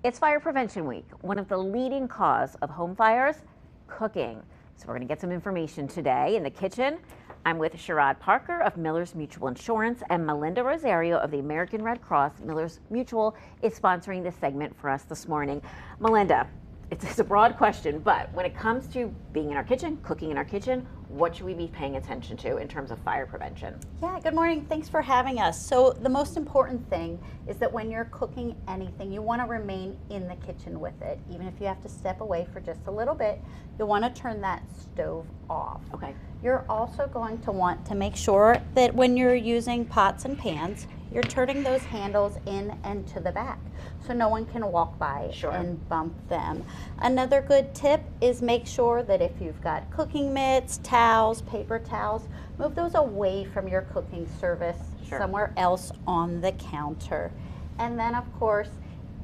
It's Fire Prevention Week. One of the leading causes of home fires, cooking. So we're going to get some information today in the kitchen. I'm with Sharrod Parker of Miller's Mutual Insurance, and Melinda Rosario of the American Red Cross. Miller's Mutual is sponsoring this segment for us this morning. Melinda, it's a broad question, but when it comes to being in our kitchen, cooking in our kitchen, what should we be paying attention to in terms of fire prevention? Yeah, good morning. Thanks for having us. So the most important thing is that when you're cooking anything, you want to remain in the kitchen with it. Even if you have to step away for just a little bit, you'll want to turn that stove off. Okay. You're also going to want to make sure that when you're using pots and pans, you're turning those handles in and to the back so no one can walk by and bump them. Another good tip is make sure that if you've got cooking mitts, towels, paper towels, move those away from your cooking service somewhere else on the counter. And then of course,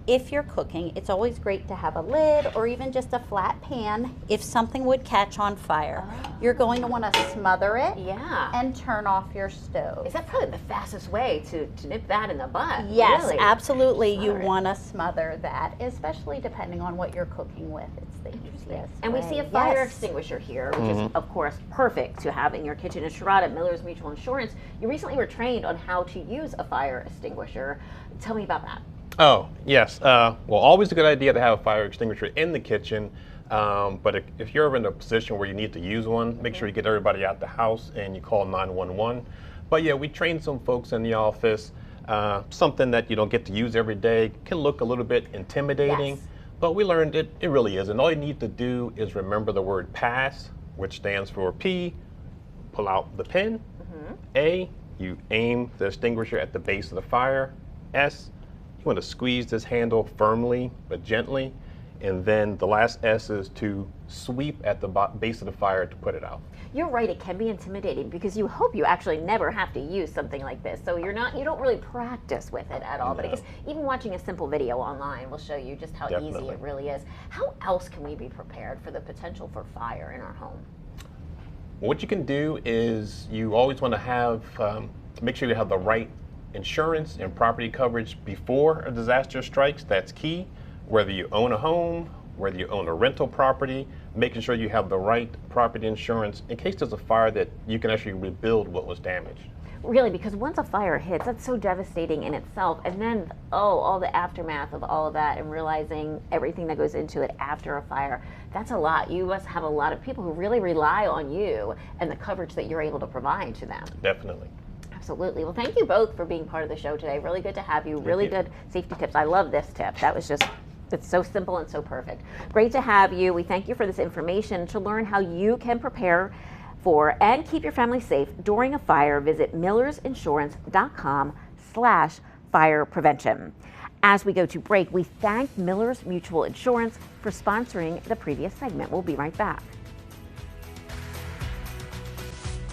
if you're cooking, it's always great to have a lid or even just a flat pan if something would catch on fire. You're going to want to smother it and turn off your stove. Is that probably the fastest way to nip that in the bud? Yes, really? Absolutely. You want to smother that, especially depending on what you're cooking with. It's the easiest And we see a fire extinguisher here, which is, of course, perfect to have in your kitchen. And Sharrod at Miller's Mutual Insurance, you recently were trained on how to use a fire extinguisher. Tell me about that. Oh, yes. Well, always a good idea to have a fire extinguisher in the kitchen. But if you're in a position where you need to use one, make sure you get everybody out the house and you call 911. But yeah, we trained some folks in the office. Something that you don't get to use every day can look a little bit intimidating, but we learned it really isn't. All you need to do is remember the word pass, which stands for P, pull out the pin. A, you aim the extinguisher at the base of the fire. S, you want to squeeze this handle firmly but gently, and then the last S is to sweep at the base of the fire to put it out. You're right, it can be intimidating because you hope you actually never have to use something like this. So you don't really practice with it at all. But I guess even watching a simple video online will show you just how easy it really is. How else can we be prepared for the potential for fire in our home? What you can do is you always want to have, make sure you have the right insurance and property coverage before a disaster strikes. That's key. Whether you own a home, whether you own a rental property, making sure you have the right property insurance in case there's a fire that you can actually rebuild what was damaged. Really, because once a fire hits, that's so devastating in itself. And then, all the aftermath of all of that and realizing everything that goes into it after a fire, that's a lot. You must have a lot of people who really rely on you and the coverage that you're able to provide to them. Definitely. Absolutely. Well, thank you both for being part of the show today. Really good to have you. Really good safety tips. I love this tip. That was just, it's so simple and so perfect. Great to have you. We thank you for this information. To learn how you can prepare for and keep your family safe during a fire, visit millersinsurance.com/fire prevention. As we go to break, we thank Miller's Mutual Insurance for sponsoring the previous segment. We'll be right back.